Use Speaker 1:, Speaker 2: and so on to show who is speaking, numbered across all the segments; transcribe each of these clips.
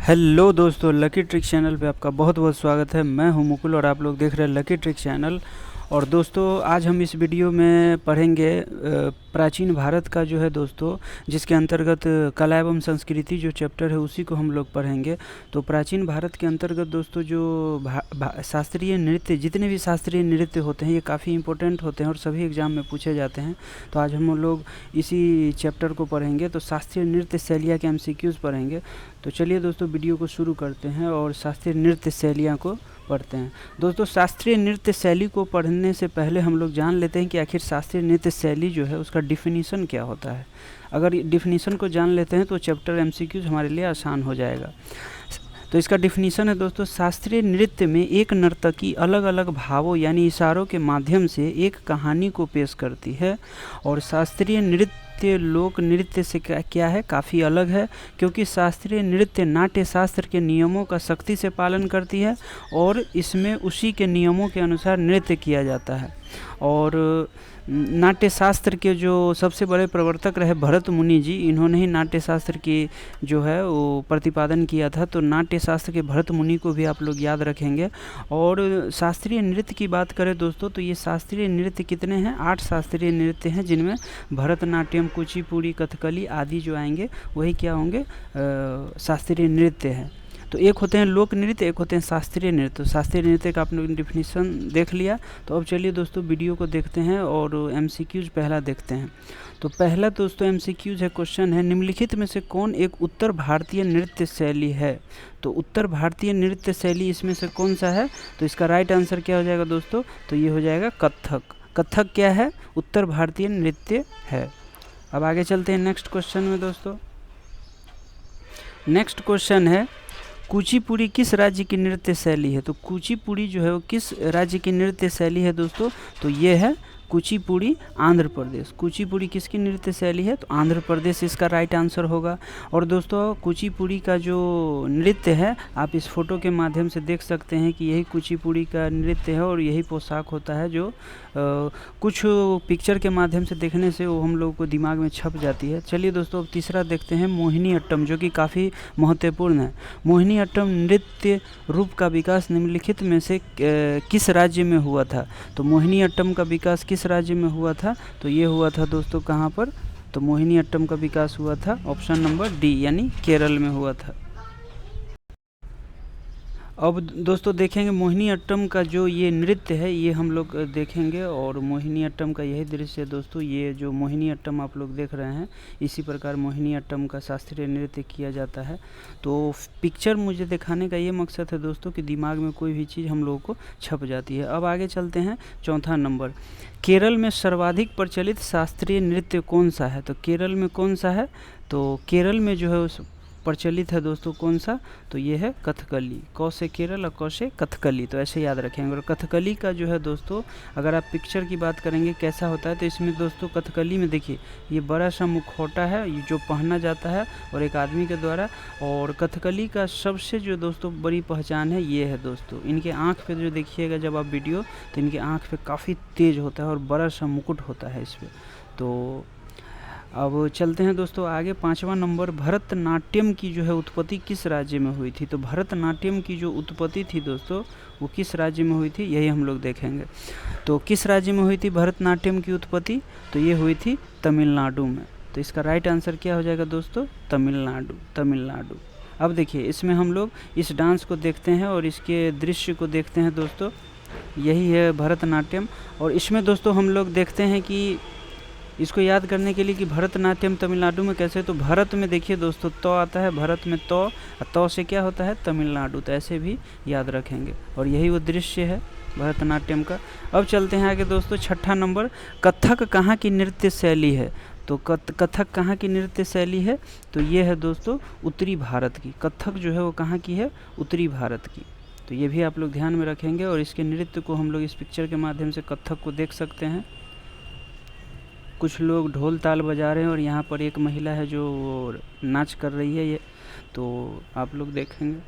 Speaker 1: Hello दोस्तों, lucky trick channel पे आपका बहुत बहुत स्वागत है। मैं हूं मुकुल और आप लोग देख रहे हैं लकी ट्रिक चैनल। और दोस्तों, आज हम इस वीडियो में पढ़ेंगे प्राचीन भारत का जो है दोस्तों, जिसके अंतर्गत कला एवं संस्कृति जो चैप्टर है उसी को हम लोग पढ़ेंगे। तो प्राचीन भारत के अंतर्गत दोस्तों जो शास्त्रीय नृत्य, जितने भी शास्त्रीय नृत्य होते हैं ये काफ़ी इंपॉर्टेंट होते हैं और सभी एग्ज़ाम में पूछे जाते हैं। तो आज हम लोग इसी चैप्टर को पढ़ेंगे। तो शास्त्रीय नृत्य शैलियाँ के MCQs पढ़ेंगे। तो चलिए दोस्तों, वीडियो को शुरू करते हैं और शास्त्रीय नृत्य शैलियाँ को पढ़ते हैं। दोस्तों, शास्त्रीय नृत्य शैली को पढ़ने से पहले हम लोग जान लेते हैं कि आखिर शास्त्रीय नृत्य शैली जो है उसका डिफिनीशन क्या होता है। अगर डिफिनीशन को जान लेते हैं तो चैप्टर MCQs हमारे लिए आसान हो जाएगा। तो इसका डिफिनीशन है दोस्तों, शास्त्रीय नृत्य में एक नर्तकी अलग अलग भावों यानी इशारों के माध्यम से एक कहानी को पेश करती है। और शास्त्रीय नृत्य लोक नृत्य से क्या है, काफ़ी अलग है, क्योंकि शास्त्रीय नृत्य नाट्य शास्त्र के नियमों का सख्ती से पालन करती है और इसमें उसी के नियमों के अनुसार नृत्य किया जाता है। और नाट्य शास्त्र के जो सबसे बड़े प्रवर्तक रहे भरत मुनि जी, इन्होंने ही नाट्य शास्त्र की जो है वो प्रतिपादन किया था। तो नाट्य शास्त्र के भरत मुनि को भी आप लोग याद रखेंगे। और शास्त्रीय नृत्य की बात करें दोस्तों, तो ये शास्त्रीय नृत्य कितने हैं? 8 शास्त्रीय नृत्य हैं, जिनमें भरतनाट्यम, कुचिपुड़ी, कथकली आदि जो आएंगे वही क्या होंगे, शास्त्रीय नृत्य है। तो एक होते हैं लोक नृत्य, एक होते हैं शास्त्रीय नृत्य। तो शास्त्रीय नृत्य का आपने डिफिनीशन देख लिया। तो अब चलिए दोस्तों वीडियो को देखते हैं और MCQs पहला देखते हैं। तो पहला दोस्तों MCQs है, क्वेश्चन है, निम्नलिखित में से कौन एक उत्तर भारतीय नृत्य शैली है? तो उत्तर भारतीय नृत्य शैली इसमें से कौन सा है? तो इसका राइट आंसर क्या हो जाएगा दोस्तों? तो ये हो जाएगा कथक। कथक क्या है? उत्तर भारतीय नृत्य है। अब आगे चलते हैं नेक्स्ट क्वेश्चन में दोस्तों। नेक्स्ट क्वेश्चन है, कुचिपुड़ी किस राज्य की नृत्य शैली है? तो कुचिपुड़ी जो है वो किस राज्य की नृत्य शैली है दोस्तों? तो ये है कुचिपुड़ी, आंध्र प्रदेश। कुचिपुड़ी किसकी नृत्य शैली है? तो आंध्र प्रदेश इसका राइट आंसर होगा। और दोस्तों, कुचिपुड़ी का जो नृत्य है आप इस फोटो के माध्यम से देख सकते हैं कि यही कुचिपुड़ी का नृत्य है और यही पोशाक होता है जो कुछ पिक्चर के माध्यम से देखने से वो हम लोगों को दिमाग में छप जाती है। चलिए दोस्तों, अब तीसरा देखते हैं, मोहिनी अट्टम, जो कि काफ़ी महत्वपूर्ण है। मोहिनी अट्टम नृत्य रूप का विकास निम्नलिखित में से किस राज्य में हुआ था? तो मोहिनी अट्टम का विकास किस राज्य में हुआ था? तो ये हुआ था दोस्तों कहाँ पर? तो मोहिनी अट्टम का विकास हुआ था ऑप्शन नंबर डी यानी केरल में हुआ था। अब दोस्तों देखेंगे मोहिनी अट्टम का जो ये नृत्य है ये हम लोग देखेंगे। और मोहिनी अट्टम का यही दृश्य है दोस्तों, ये जो मोहिनी अट्टम आप लोग देख रहे हैं, इसी प्रकार मोहिनी अट्टम का शास्त्रीय नृत्य किया जाता है। तो पिक्चर मुझे दिखाने का ये मकसद है दोस्तों कि दिमाग में कोई भी चीज़ हम लोगों को छप जाती है। अब आगे चलते हैं, चौथा नंबर, केरल में सर्वाधिक प्रचलित शास्त्रीय नृत्य कौन सा है? तो केरल में कौन सा है? तो केरल में जो है उस प्रचलित है दोस्तों कौन सा? तो ये है कथकली। क से केरल और क से कथकली, तो ऐसे याद रखेंगे। और कथकली का जो है दोस्तों, अगर आप पिक्चर की बात करेंगे कैसा होता है, तो इसमें दोस्तों कथकली में देखिए ये बड़ा सा मुखौटा है ये जो पहना जाता है और एक आदमी के द्वारा। और कथकली का सबसे जो दोस्तों बड़ी पहचान है ये है दोस्तों, इनके आँख पे जो देखिएगा जब आप वीडियो, तो इनके आँख पे काफ़ी तेज़ होता है और बड़ा सा मुकुट होता है इस पर। तो अब चलते हैं दोस्तों आगे, पांचवा नंबर, भरतनाट्यम की जो है उत्पत्ति किस राज्य में हुई थी? तो भरतनाट्यम की जो उत्पत्ति थी दोस्तों वो किस राज्य में हुई थी, यही हम लोग देखेंगे। तो किस राज्य में हुई थी भरतनाट्यम की उत्पत्ति? तो ये हुई थी तमिलनाडु में। तो इसका राइट आंसर क्या हो जाएगा दोस्तों? तमिलनाडु, तमिलनाडु। अब देखिए इसमें हम लोग इस डांस को देखते हैं और इसके दृश्य को देखते हैं दोस्तों, यही है भरतनाट्यम। और इसमें दोस्तों हम लोग देखते हैं कि इसको याद करने के लिए कि भरतनाट्यम तमिलनाडु में कैसे, तो भरत में देखिए दोस्तों तो आता है, भरत में तो से क्या होता है? तमिलनाडु। तो ऐसे भी याद रखेंगे और यही वो दृश्य है भरतनाट्यम का। अब चलते हैं आगे दोस्तों, छठा नंबर, कथक कहाँ की नृत्य शैली है? तो कथक कहाँ की नृत्य शैली है? तो ये है दोस्तों उत्तरी भारत की। कथक जो है वो कहाँ की है? उत्तरी भारत की। तो ये भी आप लोग ध्यान में रखेंगे और इसके नृत्य को हम लोग इस पिक्चर के माध्यम से कथक को देख सकते हैं। कुछ लोग ढोल ताल बजा रहे हैं और यहाँ पर एक महिला है जो नाच कर रही है, ये तो आप लोग देखेंगे।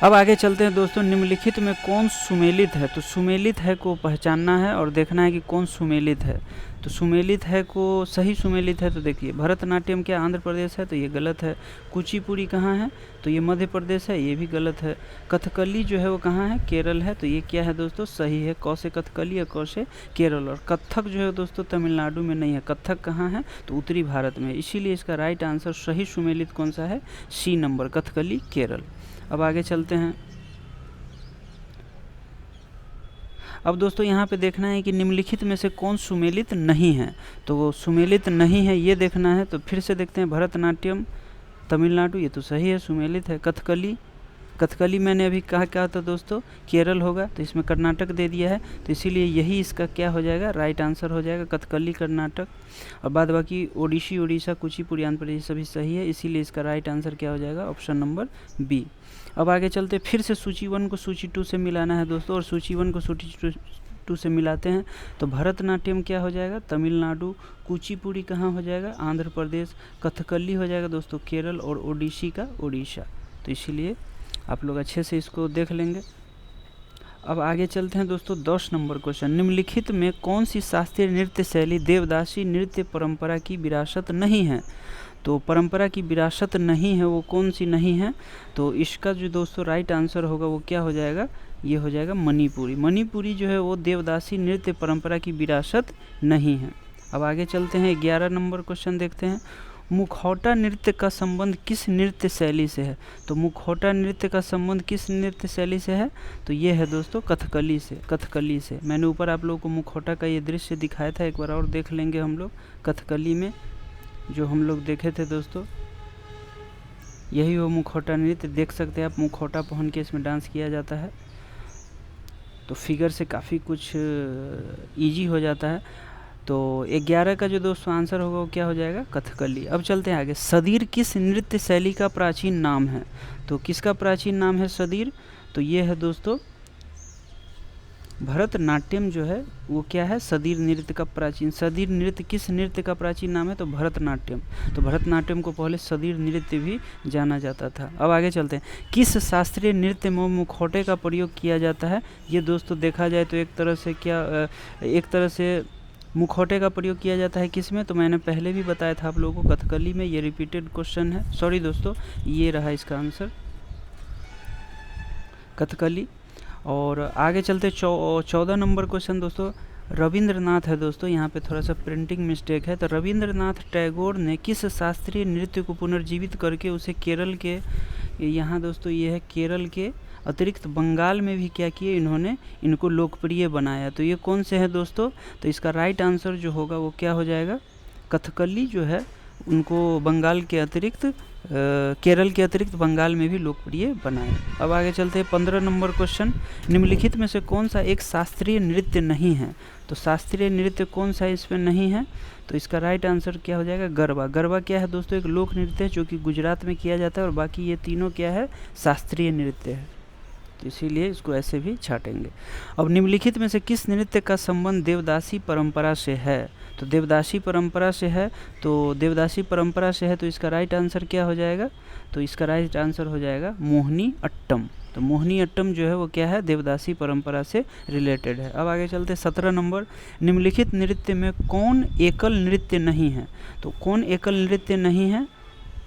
Speaker 1: अब आगे चलते हैं दोस्तों, निम्नलिखित में कौन सुमेलित है। तो सुमेलित है को पहचानना है और देखना है कि कौन सुमेलित है। तो सुमेलित है को सही सुमेलित है तो देखिए भरतनाट्यम क्या आंध्र प्रदेश है, तो ये गलत है। कुचिपुड़ी कहाँ है, तो ये मध्य प्रदेश है, ये भी गलत है। कथकली जो है वो कहाँ है, केरल है, तो ये क्या है दोस्तों, सही है। क से कथकली और क से केरल। और कथक जो है दोस्तों तमिलनाडु में नहीं है। कथक कहाँ है, तो उत्तरी भारत में, इसीलिए इसका राइट आंसर सही सुमेलित कौन सा है, सी नंबर, कथकली केरल। अब आगे चलते हैं। अब दोस्तों यहाँ पे देखना है कि निम्नलिखित में से कौन सुमेलित नहीं है। तो वो सुमेलित नहीं है ये देखना है। तो फिर से देखते हैं, भरतनाट्यम तमिलनाडु, ये तो सही है, सुमेलित है। कथकली, कथकली मैंने अभी कहा था दोस्तों केरल होगा, तो इसमें कर्नाटक दे दिया है, तो इसीलिए यही इसका क्या हो जाएगा, राइट आंसर हो जाएगा, कथकली कर्नाटक। और बाद बाकी ओडिशी, उड़ीसा, कुचिपुड़ी, आंध्र प्रदेश सभी सही है, इसीलिए इसका राइट आंसर क्या हो जाएगा, ऑप्शन नंबर बी। अब आगे चलते, फिर से सूची 1 को सूची 2 से मिलाना है दोस्तों, और सूची 1 को सूची 2 से मिलाते हैं। तो भरतनाट्यम क्या हो जाएगा, तमिलनाडु। कुचिपुड़ी कहाँ हो जाएगा, आंध्र प्रदेश। कथकली हो जाएगा दोस्तों केरल, और ओडिशी का उड़ीसा। तो इसीलिए आप लोग अच्छे से इसको देख लेंगे। अब आगे चलते हैं दोस्तों, 10 नंबर क्वेश्चन। निम्नलिखित में कौन सी शास्त्रीय नृत्य शैली देवदासी नृत्य परंपरा की विरासत नहीं है। तो परंपरा की विरासत नहीं है, वो कौन सी नहीं है, तो इसका जो दोस्तों राइट आंसर होगा वो क्या हो जाएगा, ये हो जाएगा मणिपुरी। मणिपुरी जो है वो देवदासी नृत्य परंपरा की विरासत नहीं है। अब आगे चलते हैं, 11 नंबर क्वेश्चन देखते हैं। मुखौटा नृत्य का संबंध किस नृत्य शैली से है। तो मुखौटा नृत्य का संबंध किस नृत्य शैली से है, तो ये है दोस्तों कथकली से। कथकली से मैंने ऊपर आप लोगों को मुखौटा का ये दृश्य दिखाया था, एक बार और देख लेंगे हम लोग। कथकली में जो हम लोग देखे थे दोस्तों, यही वो मुखौटा नृत्य, देख सकते हैं आप, मुखौटा पहन के इसमें डांस किया जाता है। तो फिगर से काफ़ी कुछ इजी हो जाता है। तो 11 का जो दोस्तों आंसर होगा वो क्या हो जाएगा, कथकली। अब चलते हैं आगे। सदीर किस नृत्य शैली का प्राचीन नाम है। तो किसका प्राचीन नाम है सदीर, तो ये है दोस्तों भरतनाट्यम जो है वो क्या है, सदीर नृत्य का प्राचीन। सदीर नृत्य किस नृत्य का प्राचीन नाम है, तो भरतनाट्यम। तो भरतनाट्यम को पहले सदीर नृत्य भी जाना जाता था। अब आगे चलते हैं, किस शास्त्रीय नृत्य में मुखौटे का प्रयोग किया जाता है। ये दोस्तों देखा जाए तो एक तरह से मुखौटे का प्रयोग किया जाता है किस में, तो मैंने पहले भी बताया था आप लोगों को, कथकली में। ये रिपीटेड क्वेश्चन है, सॉरी दोस्तों, ये रहा इसका आंसर, कथकली। और आगे चलते 14 नंबर क्वेश्चन दोस्तों, रविंद्रनाथ है दोस्तों, यहाँ पे थोड़ा सा प्रिंटिंग मिस्टेक है। तो रविंद्रनाथ टैगोर ने किस शास्त्रीय नृत्य को पुनर्जीवित करके उसे केरल के, यहाँ दोस्तों ये है केरल के अतिरिक्त बंगाल में भी क्या किए इन्होंने, इनको लोकप्रिय बनाया। तो ये कौन से है दोस्तों, तो इसका राइट आंसर जो होगा वो क्या हो जाएगा, कथकली जो है उनको बंगाल के अतिरिक्त केरल के अतिरिक्त बंगाल में भी लोकप्रिय बनाए। अब आगे चलते हैं 15 नंबर क्वेश्चन। निम्नलिखित में से कौन सा एक शास्त्रीय नृत्य नहीं है। तो शास्त्रीय नृत्य कौन सा इसमें नहीं है, तो इसका राइट आंसर क्या हो जाएगा, गरबा। गरबा क्या है दोस्तों, एक लोक नृत्य है जो कि गुजरात में किया जाता है, और बाकी ये तीनों क्या है, शास्त्रीय नृत्य है। तो इसीलिए इसको ऐसे भी छाटेंगे। अब निम्नलिखित में से किस नृत्य का संबंध देवदासी परंपरा से है। तो देवदासी परंपरा से है, तो देवदासी परंपरा से है, तो इसका राइट आंसर क्या हो जाएगा, तो इसका राइट आंसर हो जाएगा मोहिनी अट्टम। तो मोहिनी अट्टम जो है वो क्या है, देवदासी परंपरा से रिलेटेड है। अब आगे चलते 17 नंबर। निम्नलिखित नृत्य में कौन एकल नृत्य नहीं है। तो कौन एकल नृत्य नहीं है,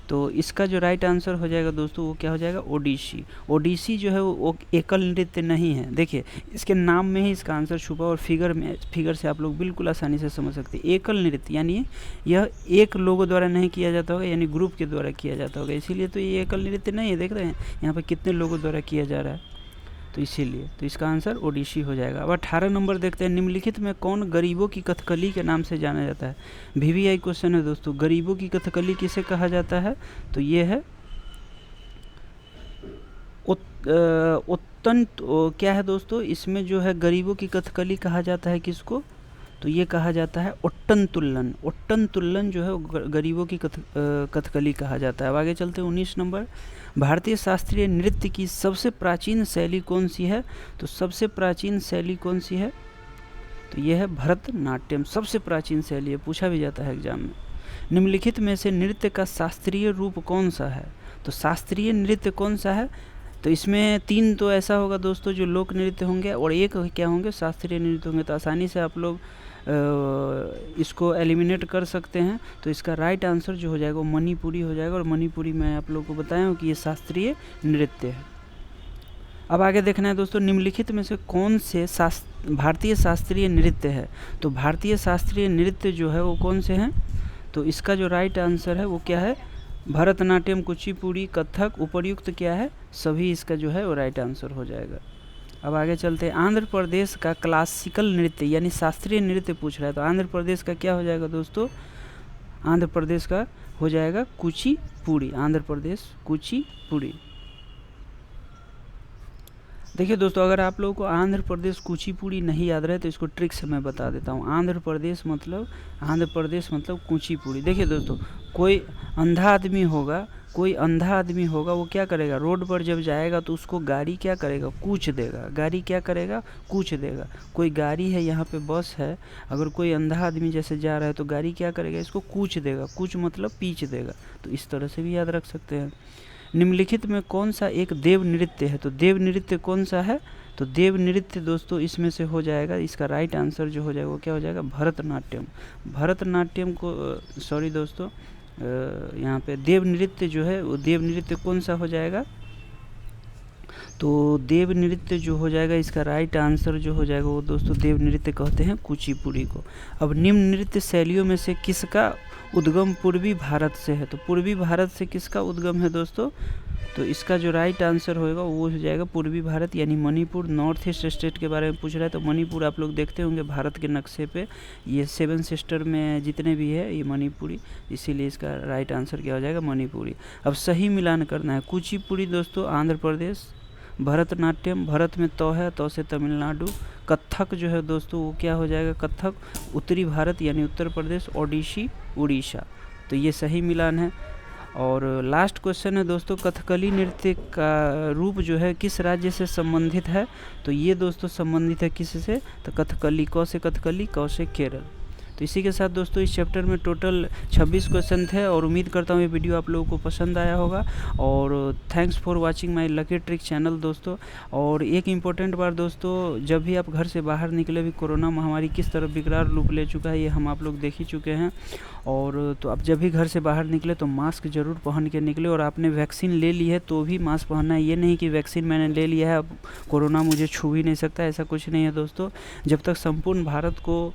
Speaker 1: तो इसका जो राइट आंसर हो जाएगा दोस्तों वो क्या हो जाएगा, ओडिसी। ओडिसी जो है वो एकल नृत्य नहीं है। देखिए इसके नाम में ही इसका आंसर छुपा, और फिगर से आप लोग बिल्कुल आसानी से समझ सकते हैं। एकल नृत्य यानी यह एक लोगों द्वारा नहीं किया जाता होगा, यानी ग्रुप के द्वारा किया जाता होगा, इसीलिए तो ये एकल नृत्य नहीं है। देख रहे हैं यहाँ पर कितने लोगों द्वारा किया जा रहा है, तो इसीलिए तो इसका आंसर ओडिसी हो जाएगा। अब 18 नंबर देखते हैं। निम्नलिखित में कौन गरीबों की कथकली के नाम से जाना जाता है। VVI क्वेश्चन है दोस्तों, गरीबों की कथकली किसे कहा जाता है, तो ये है उत्तन। क्या है दोस्तों, इसमें जो है गरीबों की कथकली कहा जाता है किसको, तो ये कहा जाता है ओट्टन तुल्लन। ओट्टन तुल्लन जो है गरीबों की कथकली कहा जाता है। अब आगे चलते हैं 19 नंबर। भारतीय शास्त्रीय नृत्य की सबसे प्राचीन शैली कौन सी है। तो सबसे प्राचीन शैली कौन सी है, तो ये है भरतनाट्यम। सबसे प्राचीन शैली है, पूछा भी जाता है एग्जाम में। निम्नलिखित में से नृत्य का शास्त्रीय रूप कौन सा है। तो शास्त्रीय नृत्य कौन सा है, तो इसमें 3 तो ऐसा होगा दोस्तों जो लोक नृत्य होंगे और एक क्या होंगे, शास्त्रीय नृत्य होंगे। तो आसानी से आप लोग इसको एलिमिनेट कर सकते हैं। तो इसका राइट आंसर जो हो जाएगा वो मणिपुरी हो जाएगा, और मणिपुरी मैं आप लोगों को बताया हूँ कि ये शास्त्रीय नृत्य है। अब आगे देखना है दोस्तों, निम्नलिखित में से कौन से भारतीय शास्त्रीय नृत्य है। तो भारतीय शास्त्रीय नृत्य जो है वो कौन से हैं, तो इसका जो राइट आंसर है वो क्या है, भरतनाट्यम, कुचिपुड़ी, कथक, उपर्युक्त क्या है, सभी इसका जो है वो राइट आंसर हो जाएगा। अब आगे चलते हैं, आंध्र प्रदेश का क्लासिकल नृत्य यानी शास्त्रीय नृत्य पूछ रहा है। तो आंध्र प्रदेश का क्या हो जाएगा दोस्तों, आंध्र प्रदेश का हो जाएगा कुचिपुड़ी, आंध्र प्रदेश कुचिपुड़ी। देखिए दोस्तों, अगर आप लोगों को आंध्र प्रदेश कुचिपुड़ी नहीं याद रहे तो इसको ट्रिक से मैं बता देता हूँ। आंध्र प्रदेश मतलब कुचिपुड़ी। देखिए दोस्तों, कोई अंधा आदमी होगा वो क्या करेगा, रोड पर जब जाएगा तो उसको गाड़ी क्या करेगा, कूच देगा। कोई गाड़ी है, यहाँ पे बस है, अगर कोई अंधा आदमी जैसे जा रहा है तो गाड़ी क्या करेगा, इसको कूच देगा। कूच मतलब पीच देगा। तो इस तरह से भी याद रख सकते हैं। निम्नलिखित में कौन सा एक देव नृत्य है। तो देव नृत्य कौन सा है, तो देव नृत्य दोस्तों इसमें से हो जाएगा, इसका राइट आंसर जो हो जाएगा वो क्या हो जाएगा, भरतनाट्यम को सॉरी दोस्तों, यहाँ पे देव नृत्य जो है वो देव नृत्य कौन सा हो जाएगा, तो देव नृत्य जो हो जाएगा इसका राइट आंसर जो हो जाएगा वो दोस्तों देव नृत्य कहते हैं कुचिपुड़ी को। अब निम्न नृत्य शैलियों में से किसका उद्गम पूर्वी भारत से है। तो पूर्वी भारत से किसका उद्गम है दोस्तों, तो इसका जो राइट आंसर होएगा वो हो जाएगा पूर्वी भारत यानी मणिपुर। नॉर्थ ईस्ट स्टेट के बारे में पूछ रहा है तो मणिपुर आप लोग देखते होंगे भारत के नक्शे पे, ये 7 सिस्टर में जितने भी है ये मणिपुरी, इसीलिए इसका राइट आंसर क्या हो जाएगा, मणिपुरी। अब सही मिलान करना है। कुचिपुड़ी दोस्तों आंध्र प्रदेश, भरतनाट्यम, भरत में तो है, तो से तमिलनाडु। कथक जो है दोस्तों वो क्या हो जाएगा, कथक उत्तरी भारत यानी उत्तर प्रदेश, ओडिसी उड़ीसा। तो ये सही मिलान है। और लास्ट क्वेश्चन है दोस्तों, कथकली नृत्य का रूप जो है किस राज्य से संबंधित है। तो ये दोस्तों संबंधित है किस से, तो कथकली, क से कथकली, क से केरल। तो इसी के साथ दोस्तों इस चैप्टर में टोटल 26 क्वेश्चन थे और उम्मीद करता हूँ ये वीडियो आप लोगों को पसंद आया होगा। और thanks for watching my lucky trick channel दोस्तों। और एक इम्पोर्टेंट बात दोस्तों, जब भी आप घर से बाहर निकले, भी कोरोना महामारी किस तरह बिकरार रूप ले चुका है ये हम आप लोग देख ही चुके हैं। और तो आप जब भी घर से बाहर निकले तो मास्क ज़रूर पहन के निकले। और आपने वैक्सीन ले ली है तो भी मास्क पहनना है, ये नहीं कि वैक्सीन मैंने ले लिया है अब कोरोना मुझे छू ही नहीं सकता, ऐसा कुछ नहीं है दोस्तों। जब तक संपूर्ण भारत को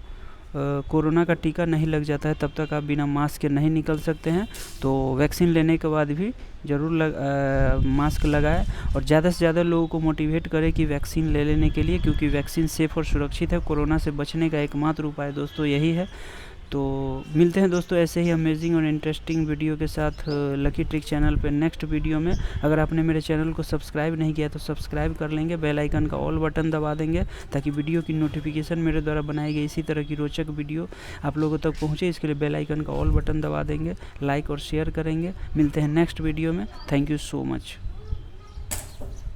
Speaker 1: कोरोना का टीका नहीं लग जाता है तब तक आप बिना मास्क के नहीं निकल सकते हैं। तो वैक्सीन लेने के बाद भी ज़रूर मास्क लगाएं और ज़्यादा से ज़्यादा लोगों को मोटिवेट करें कि वैक्सीन ले लेने के लिए, क्योंकि वैक्सीन सेफ़ और सुरक्षित है। कोरोना से बचने का एकमात्र उपाय दोस्तों यही है। तो मिलते हैं दोस्तों ऐसे ही अमेजिंग और इंटरेस्टिंग वीडियो के साथ लकी ट्रिक चैनल पे नेक्स्ट वीडियो में। अगर आपने मेरे चैनल को सब्सक्राइब नहीं किया तो सब्सक्राइब कर लेंगे, बेल आइकन का ऑल बटन दबा देंगे ताकि वीडियो की नोटिफिकेशन मेरे द्वारा बनाई गई इसी तरह की रोचक वीडियो आप लोगों तक पहुँचे। इसके लिए बेल आइकन का ऑल बटन दबा देंगे, लाइक और शेयर करेंगे। मिलते हैं नेक्स्ट वीडियो में। Thank you so much.